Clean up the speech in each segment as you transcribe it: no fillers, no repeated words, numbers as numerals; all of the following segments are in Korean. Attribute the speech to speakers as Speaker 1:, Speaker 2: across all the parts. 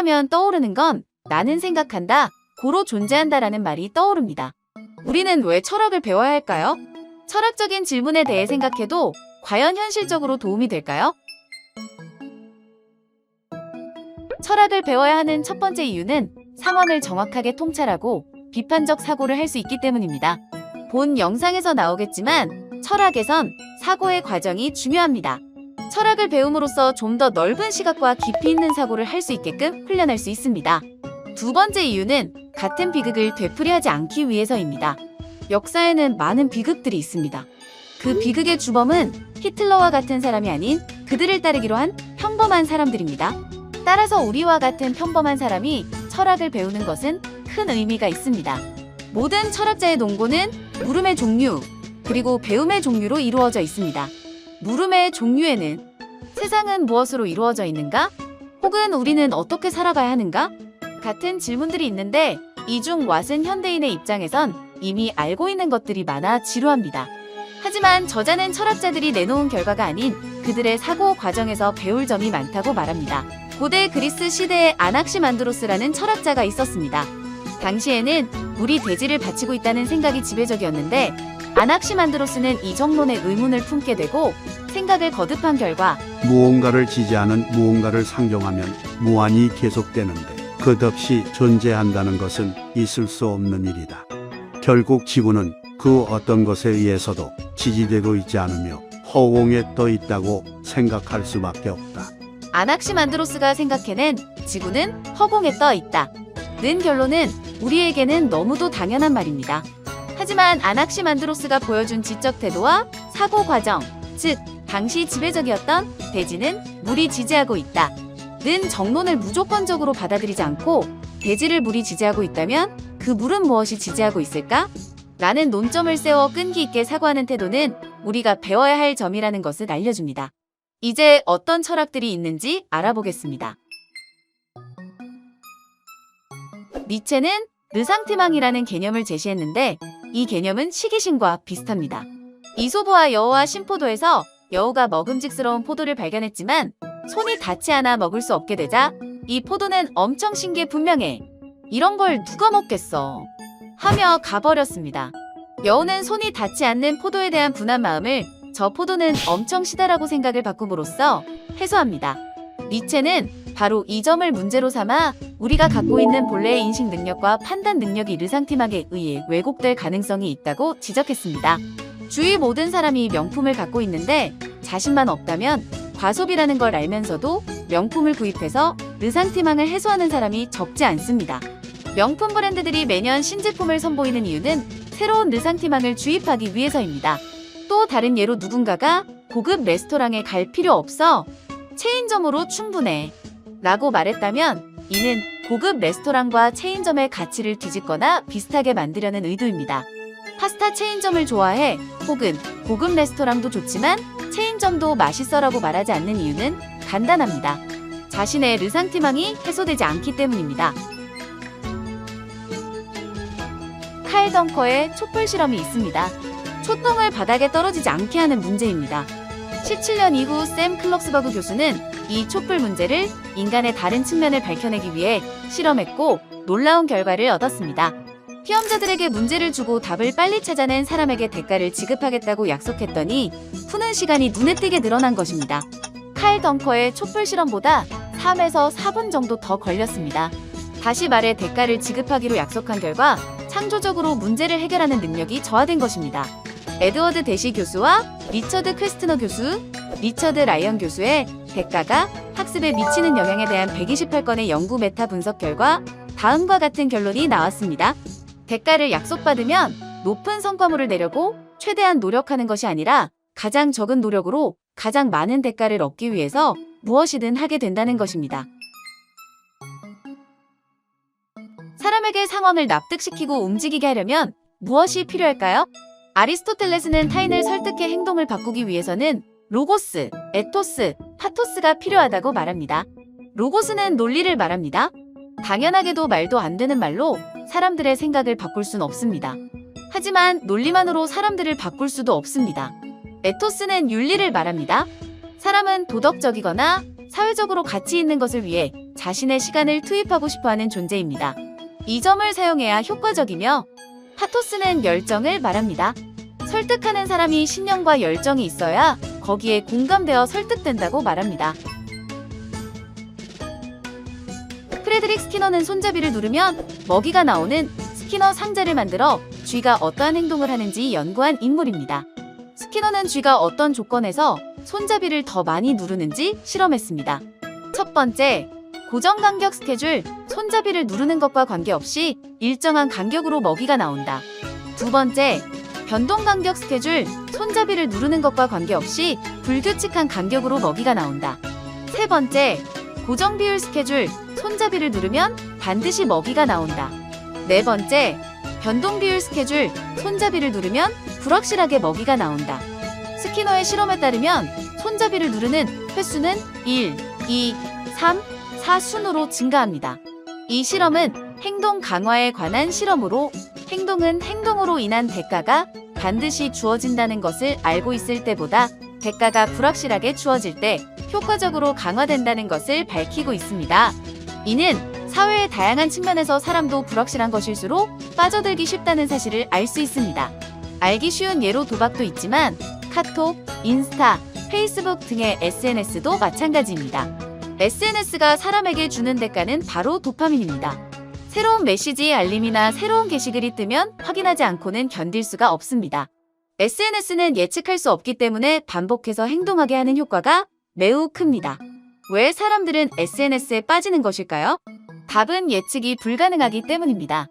Speaker 1: 하면 떠오르는 건 나는 생각한다, 고로 존재한다라는 말이 떠오릅니다. 우리는 왜 철학을 배워야 할까요? 철학적인 질문에 대해 생각해도 과연 현실적으로 도움이 될까요? 철학을 배워야 하는 첫 번째 이유는 상황을 정확하게 통찰하고 비판적 사고를 할 수 있기 때문입니다. 본 영상에서 나오겠지만 철학에선 사고의 과정이 중요합니다. 철학을 배움으로써 좀 더 넓은 시각과 깊이 있는 사고를 할 수 있게끔 훈련할 수 있습니다. 두 번째 이유는 같은 비극을 되풀이하지 않기 위해서입니다. 역사에는 많은 비극들이 있습니다. 그 비극의 주범은 히틀러와 같은 사람이 아닌 그들을 따르기로 한 평범한 사람들입니다. 따라서 우리와 같은 평범한 사람이 철학을 배우는 것은 큰 의미가 있습니다. 모든 철학자의 논고는 물음의 종류, 그리고 배움의 종류로 이루어져 있습니다. 물음의 종류에는 세상은 무엇으로 이루어져 있는가? 혹은 우리는 어떻게 살아가야 하는가? 같은 질문들이 있는데 이 중 왓은 현대인의 입장에선 이미 알고 있는 것들이 많아 지루합니다. 하지만 저자는 철학자들이 내놓은 결과가 아닌 그들의 사고 과정에서 배울 점이 많다고 말합니다. 고대 그리스 시대에 아낙시만드로스라는 철학자가 있었습니다. 당시에는 물이 대지를 받치고 있다는 생각이 지배적이었는데 아낙시만드로스는 이 정론에 의문을 품게 되고 생각을 거듭한 결과
Speaker 2: 무언가를 지지하는 무언가를 상정하면 무한히 계속되는데 끝없이 존재한다는 것은 있을 수 없는 일이다. 결국 지구는 그 어떤 것에 의해서도 지지되고 있지 않으며 허공에 떠 있다고 생각할 수밖에 없다.
Speaker 1: 아낙시만드로스가 생각해낸 지구는 허공에 떠 있다 는 결론은 우리에게는 너무도 당연한 말입니다. 하지만 아낙시만드로스가 보여준 지적 태도와 사고 과정, 즉 당시 지배적이었던 대지는 물이 지지하고 있다 는 정론을 무조건적으로 받아들이지 않고 대지를 물이 지지하고 있다면 그 물은 무엇이 지지하고 있을까? 라는 논점을 세워 끈기 있게 사고하는 태도는 우리가 배워야 할 점이라는 것을 알려줍니다. 이제 어떤 철학들이 있는지 알아보겠습니다. 니체는 르상티망이라는 개념을 제시했는데 이 개념은 시기심과 비슷합니다. 이소부와 여우와 신포도에서 여우가 먹음직스러운 포도를 발견했지만 손이 닿지 않아 먹을 수 없게 되자 이 포도는 엄청 신 게 분명해. 이런 걸 누가 먹겠어. 하며 가버렸습니다. 여우는 손이 닿지 않는 포도에 대한 분한 마음을 저 포도는 엄청 시다라고 생각을 바꿈으로써 해소합니다. 니체는 바로 이 점을 문제로 삼아 우리가 갖고 있는 본래의 인식 능력과 판단 능력이 르상티망에 의해 왜곡될 가능성이 있다고 지적했습니다. 주위 모든 사람이 명품을 갖고 있는데 자신만 없다면 과소비라는 걸 알면서도 명품을 구입해서 르상티망을 해소하는 사람이 적지 않습니다. 명품 브랜드들이 매년 신제품을 선보이는 이유는 새로운 르상티망을 주입하기 위해서입니다. 또 다른 예로 누군가가 고급 레스토랑에 갈 필요 없어. 체인점으로 충분해. 라고 말했다면 이는 고급 레스토랑과 체인점의 가치를 뒤집거나 비슷하게 만들려는 의도입니다. 파스타 체인점을 좋아해 혹은 고급 레스토랑도 좋지만 체인점도 맛있어라고 말하지 않는 이유는 간단합니다. 자신의 르상티망이 해소되지 않기 때문입니다. 칼 덩커의 촛불 실험이 있습니다. 초통을 바닥에 떨어지지 않게 하는 문제입니다. 17년 이후 샘 클럭스버그 교수는 이 촛불 문제를 인간의 다른 측면을 밝혀내기 위해 실험했고 놀라운 결과를 얻었습니다. 시험자들에게 문제를 주고 답을 빨리 찾아낸 사람에게 대가를 지급하겠다고 약속했더니 푸는 시간이 눈에 띄게 늘어난 것입니다. 칼 덩커의 촛불 실험보다 3에서 4분 정도 더 걸렸습니다. 다시 말해 대가를 지급하기로 약속한 결과 창조적으로 문제를 해결하는 능력이 저하된 것입니다. 에드워드 대시 교수와 리처드 퀘스트너 교수, 리처드 라이언 교수의 대가가 학습에 미치는 영향에 대한 128건의 연구 메타 분석 결과 다음과 같은 결론이 나왔습니다. 대가를 약속받으면 높은 성과물을 내려고 최대한 노력하는 것이 아니라 가장 적은 노력으로 가장 많은 대가를 얻기 위해서 무엇이든 하게 된다는 것입니다. 사람에게 상황을 납득시키고 움직이게 하려면 무엇이 필요할까요? 아리스토텔레스는 타인을 설득해 행동을 바꾸기 위해서는 로고스, 에토스, 파토스가 필요하다고 말합니다. 로고스는 논리를 말합니다. 당연하게도 말도 안 되는 말로 사람들의 생각을 바꿀 순 없습니다. 하지만 논리만으로 사람들을 바꿀 수도 없습니다. 에토스는 윤리를 말합니다. 사람은 도덕적이거나 사회적으로 가치 있는 것을 위해 자신의 시간을 투입하고 싶어하는 존재입니다. 이 점을 사용해야 효과적이며 파토스는 열정을 말합니다. 설득하는 사람이 신념과 열정이 있어야 거기에 공감되어 설득된다고 말합니다. 프레드릭 스키너는 손잡이를 누르면 먹이가 나오는 스키너 상자를 만들어 쥐가 어떠한 행동을 하는지 연구한 인물입니다. 스키너는 쥐가 어떤 조건에서 손잡이를 더 많이 누르는지 실험했습니다. 첫 번째, 고정 간격 스케줄, 손잡이를 누르는 것과 관계없이 일정한 간격으로 먹이가 나온다. 두 번째, 변동 간격 스케줄, 손잡이를 누르는 것과 관계없이 불규칙한 간격으로 먹이가 나온다. 세 번째, 고정 비율 스케줄, 손잡이를 누르면 반드시 먹이가 나온다. 네 번째, 변동 비율 스케줄, 손잡이를 누르면 불확실하게 먹이가 나온다. 스키너의 실험에 따르면 손잡이를 누르는 횟수는 1, 2, 3, 4 순으로 증가합니다. 이 실험은 행동 강화에 관한 실험으로 행동은 행동으로 인한 대가가 반드시 주어진다는 것을 알고 있을 때보다 대가가 불확실하게 주어질 때 효과적으로 강화된다는 것을 밝히고 있습니다. 이는 사회의 다양한 측면에서 사람도 불확실한 것일수록 빠져들기 쉽다는 사실을 알 수 있습니다. 알기 쉬운 예로 도박도 있지만 카톡, 인스타, 페이스북 등의 SNS도 마찬가지입니다. SNS가 사람에게 주는 대가는 바로 도파민입니다. 새로운 메시지 알림이나 새로운 게시글이 뜨면 확인하지 않고는 견딜 수가 없습니다. SNS는 예측할 수 없기 때문에 반복해서 행동하게 하는 효과가 매우 큽니다. 왜 사람들은 SNS에 빠지는 것일까요? 답은 예측이 불가능하기 때문입니다.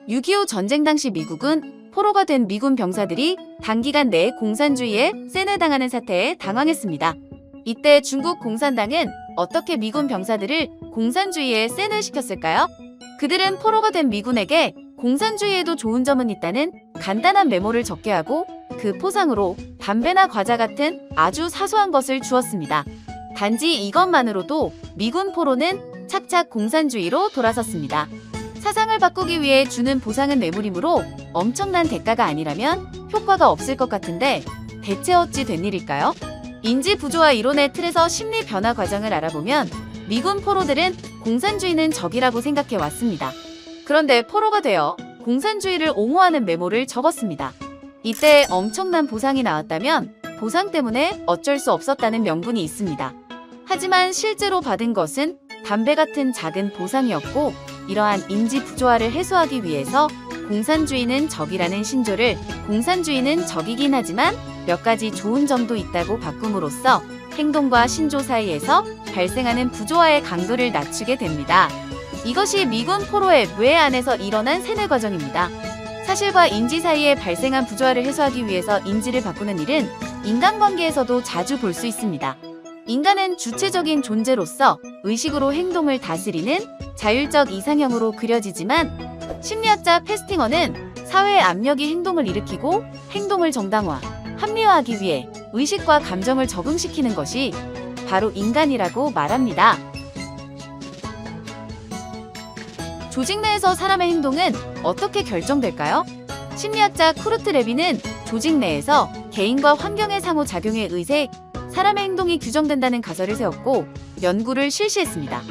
Speaker 1: 6.25 전쟁 당시 미국은 포로가 된 미군 병사들이 단기간 내에 공산주의에 세뇌당하는 사태에 당황했습니다. 이때 중국 공산당은 어떻게 미군 병사들을 공산주의에 세뇌시켰을까요? 그들은 포로가 된 미군에게 공산주의에도 좋은 점은 있다는 간단한 메모를 적게 하고 그 포상으로 담배나 과자 같은 아주 사소한 것을 주었습니다. 단지 이것만으로도 미군 포로는 착착 공산주의로 돌아섰습니다. 사상을 바꾸기 위해 주는 보상은 뇌물이므로 엄청난 대가가 아니라면 효과가 없을 것 같은데 대체 어찌 된 일일까요? 인지 부조화 이론의 틀에서 심리 변화 과정을 알아보면 미군 포로들은 공산주의는 적이라고 생각해 왔습니다. 그런데 포로가 되어 공산주의를 옹호하는 메모를 적었습니다. 이때 엄청난 보상이 나왔다면 보상 때문에 어쩔 수 없었다는 명분이 있습니다. 하지만 실제로 받은 것은 담배 같은 작은 보상이었고 이러한 인지 부조화를 해소하기 위해서 공산주의는 적이라는 신조를 공산주의는 적이긴 하지만 몇 가지 좋은 점도 있다고 바꿈으로써 행동과 신조 사이에서 발생하는 부조화의 강도를 낮추게 됩니다. 이것이 미군 포로의 뇌 안에서 일어난 세뇌 과정입니다. 사실과 인지 사이에 발생한 부조화를 해소하기 위해서 인지를 바꾸는 일은 인간관계에서도 자주 볼 수 있습니다. 인간은 주체적인 존재로서 의식으로 행동을 다스리는 자율적 이상형으로 그려지지만 심리학자 페스팅어는 사회의 압력이 행동을 일으키고 행동을 정당화, 합리화하기 위해 의식과 감정을 적응시키는 것이 바로 인간이라고 말합니다. 조직 내에서 사람의 행동은 어떻게 결정될까요? 심리학자 쿠르트 레빈은 조직 내에서 개인과 환경의 상호작용에 의해 사람의 행동이 규정된다는 가설을 세웠고 연구를 실시했습니다.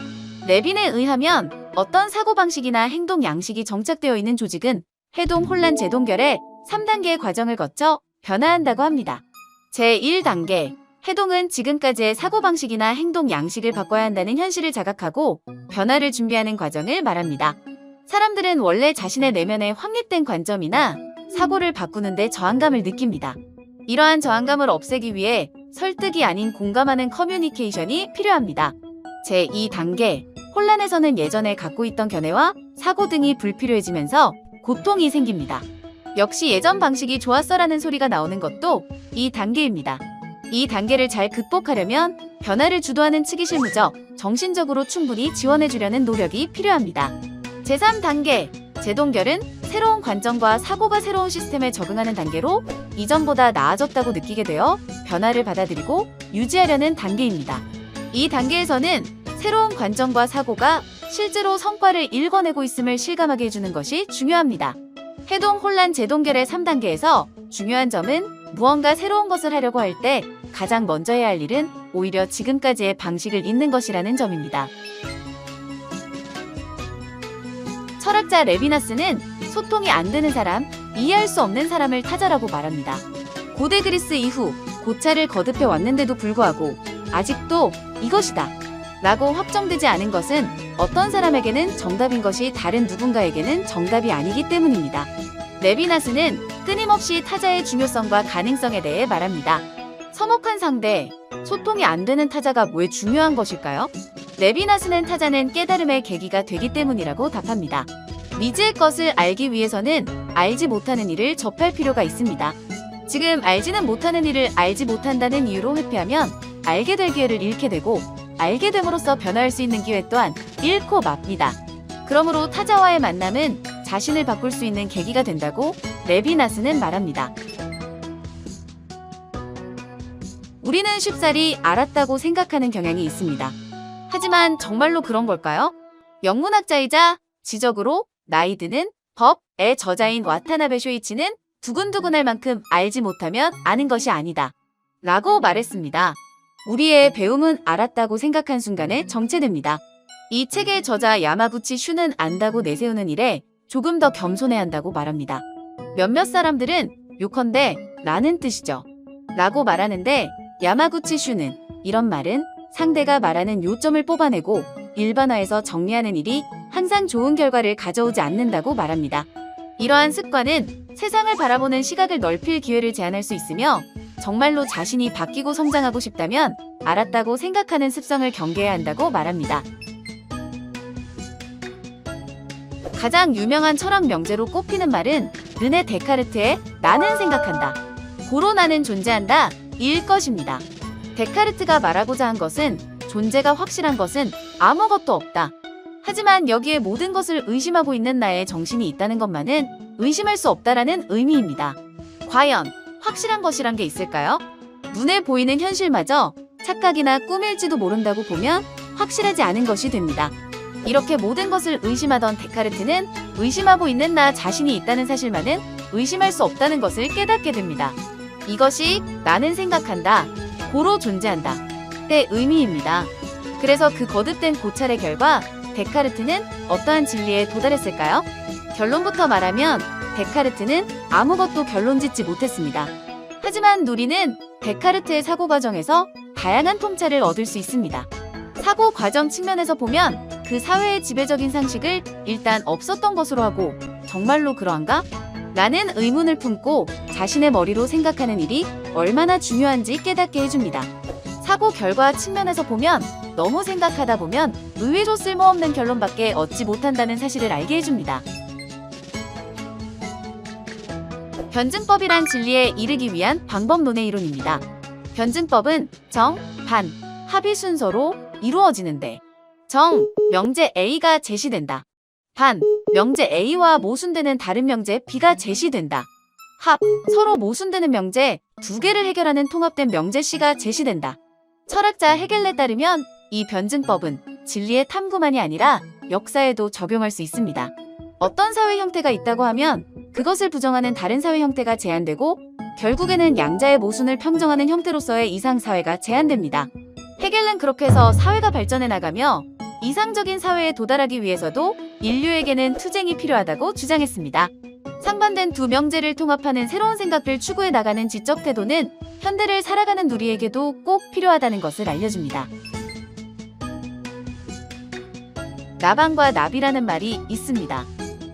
Speaker 1: 레빈에 의하면 어떤 사고방식이나 행동 양식이 정착되어 있는 조직은 해동, 혼란, 재동결의 3단계의 과정을 거쳐 변화한다고 합니다. 제1단계, 해동은 지금까지의 사고방식이나 행동 양식을 바꿔야 한다는 현실을 자각하고 변화를 준비하는 과정을 말합니다. 사람들은 원래 자신의 내면에 확립된 관점이나 사고를 바꾸는 데 저항감을 느낍니다. 이러한 저항감을 없애기 위해 설득이 아닌 공감하는 커뮤니케이션이 필요합니다. 제2단계, 혼란에서는 예전에 갖고 있던 견해와 사고 등이 불필요해지면서 고통이 생깁니다. 역시 예전 방식이 좋았어라는 소리가 나오는 것도 이 단계입니다. 이 단계를 잘 극복하려면 변화를 주도하는 측이 실무적, 정신적으로 충분히 지원해주려는 노력이 필요합니다. 제3단계, 재동결은 새로운 관점과 사고가 새로운 시스템에 적응하는 단계로 이전보다 나아졌다고 느끼게 되어 변화를 받아들이고 유지하려는 단계입니다. 이 단계에서는 새로운 관점과 사고가 실제로 성과를 읽어내고 있음을 실감하게 해주는 것이 중요합니다. 해동, 혼란, 재동결의 3단계에서 중요한 점은 무언가 새로운 것을 하려고 할 때 가장 먼저 해야 할 일은 오히려 지금까지의 방식을 잇는 것이라는 점입니다. 철학자 레비나스는 소통이 안 되는 사람, 이해할 수 없는 사람을 타자라고 말합니다. 고대 그리스 이후 고차를 거듭해 왔는데도 불구하고 아직도 이것이다 라고 확정되지 않은 것은 어떤 사람에게는 정답인 것이 다른 누군가에게는 정답이 아니기 때문입니다. 레비나스는 끊임없이 타자의 중요성과 가능성에 대해 말합니다. 서먹한 상대, 소통이 안 되는 타자가 왜 중요한 것일까요? 레비나스는 타자는 깨달음의 계기가 되기 때문이라고 답합니다. 미지의 것을 알기 위해서는 알지 못하는 일을 접할 필요가 있습니다. 지금 알지는 못하는 일을 알지 못한다는 이유로 회피하면 알게 될 기회를 잃게 되고 알게 됨으로써 변화할 수 있는 기회 또한 잃고 맙니다. 그러므로 타자와의 만남은 자신을 바꿀 수 있는 계기가 된다고 레비나스는 말합니다. 우리는 쉽사리 알았다고 생각하는 경향이 있습니다. 하지만 정말로 그런 걸까요? 영문학자이자 지적으로 나이 드는 법의 저자인 와타나베 쇼이치는 두근두근할 만큼 알지 못하면 아는 것이 아니다 라고 말했습니다. 우리의 배움은 알았다고 생각한 순간에 정체됩니다. 이 책의 저자 야마구치 슈는 안다고 내세우는 일에 조금 더 겸손해야 한다고 말합니다. 몇몇 사람들은 요컨대 라는 뜻이죠 라고 말하는데 야마구치 슈는 이런 말은 상대가 말하는 요점을 뽑아내고 일반화해서 정리하는 일이 항상 좋은 결과를 가져오지 않는다고 말합니다. 이러한 습관은 세상을 바라보는 시각을 넓힐 기회를 제한할 수 있으며 정말로 자신이 바뀌고 성장하고 싶다면 알았다고 생각하는 습성을 경계해야 한다고 말합니다. 가장 유명한 철학 명제로 꼽히는 말은 르네 데카르트의 나는 생각한다, 고로 나는 존재한다 일 것입니다. 데카르트가 말하고자 한 것은 존재가 확실한 것은 아무것도 없다. 하지만 여기에 모든 것을 의심하고 있는 나의 정신이 있다는 것만은 의심할 수 없다라는 의미입니다. 과연 확실한 것이란 게 있을까요? 눈에 보이는 현실마저 착각이나 꿈일지도 모른다고 보면 확실하지 않은 것이 됩니다. 이렇게 모든 것을 의심하던 데카르트는 의심하고 있는 나 자신이 있다는 사실만은 의심할 수 없다는 것을 깨닫게 됩니다. 이것이 나는 생각한다, 고로 존재한다 의 의미입니다. 그래서 그 거듭된 고찰의 결과 데카르트는 어떠한 진리에 도달했을까요? 결론부터 말하면 데카르트는 아무것도 결론 짓지 못했습니다. 하지만 우리는 데카르트의 사고 과정에서 다양한 통찰을 얻을 수 있습니다. 사고 과정 측면에서 보면 그 사회의 지배적인 상식을 일단 없었던 것으로 하고 정말로 그러한가? 라는 의문을 품고 자신의 머리로 생각하는 일이 얼마나 중요한지 깨닫게 해줍니다. 사고 결과 측면에서 보면 너무 생각하다 보면 의외로 쓸모없는 결론밖에 얻지 못한다는 사실을 알게 해줍니다. 변증법이란 진리에 이르기 위한 방법론의 이론입니다. 변증법은 정, 반, 합의 순서로 이루어지는데 정, 명제 A가 제시된다. 반, 명제 A와 모순되는 다른 명제 B가 제시된다. 합, 서로 모순되는 명제 두 개를 해결하는 통합된 명제 C가 제시된다. 철학자 헤겔에 따르면 이 변증법은 진리의 탐구만이 아니라 역사에도 적용할 수 있습니다. 어떤 사회 형태가 있다고 하면 그것을 부정하는 다른 사회 형태가 제한되고 결국에는 양자의 모순을 평정하는 형태로서의 이상 사회가 제한됩니다. 헤겔은 그렇게 해서 사회가 발전해 나가며 이상적인 사회에 도달하기 위해서도 인류에게는 투쟁이 필요하다고 주장했습니다. 상반된 두 명제를 통합하는 새로운 생각을 추구해 나가는 지적 태도는 현대를 살아가는 우리에게도 꼭 필요하다는 것을 알려줍니다. 나방과 나비라는 말이 있습니다.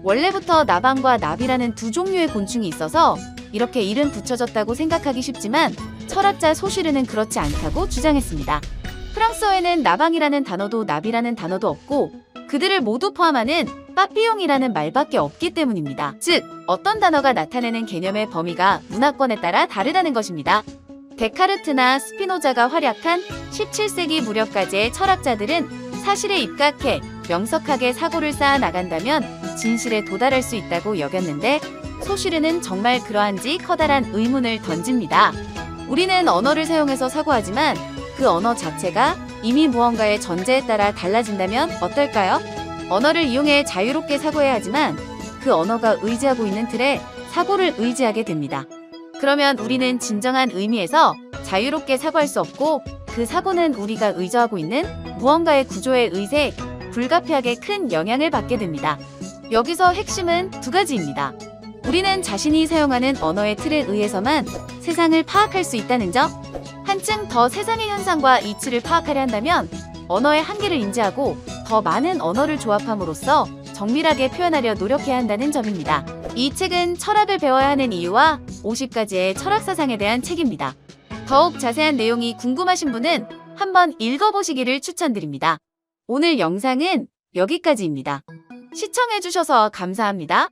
Speaker 1: 원래부터 나방과 나비라는 두 종류의 곤충이 있어서 이렇게 이름 붙여졌다고 생각하기 쉽지만 철학자 소슈르는 그렇지 않다고 주장했습니다. 프랑스어에는 나방이라는 단어도 나비라는 단어도 없고 그들을 모두 포함하는 빠삐용이라는 말밖에 없기 때문입니다. 즉, 어떤 단어가 나타내는 개념의 범위가 문화권에 따라 다르다는 것입니다. 데카르트나 스피노자가 활약한 17세기 무렵까지의 철학자들은 사실에 입각해 명석하게 사고를 쌓아 나간다면 진실에 도달할 수 있다고 여겼는데 소슈르는 정말 그러한지 커다란 의문을 던집니다. 우리는 언어를 사용해서 사고하지만 그 언어 자체가 이미 무언가의 전제에 따라 달라진다면 어떨까요? 언어를 이용해 자유롭게 사고해야 하지만 그 언어가 의지하고 있는 틀에 사고를 의지하게 됩니다. 그러면 우리는 진정한 의미에서 자유롭게 사고할 수 없고 그 사고는 우리가 의존하고 있는 무언가의 구조에 의해 불가피하게 큰 영향을 받게 됩니다. 여기서 핵심은 두 가지입니다. 우리는 자신이 사용하는 언어의 틀에 의해서만 세상을 파악할 수 있다는 점, 한층 더 세상의 현상과 이치를 파악하려 한다면 언어의 한계를 인지하고 더 많은 언어를 조합함으로써 정밀하게 표현하려 노력해야 한다는 점입니다. 이 책은 철학을 배워야 하는 이유와 50가지의 철학 사상에 대한 책입니다. 더욱 자세한 내용이 궁금하신 분은 한번 읽어보시기를 추천드립니다. 오늘 영상은 여기까지입니다. 시청해주셔서 감사합니다.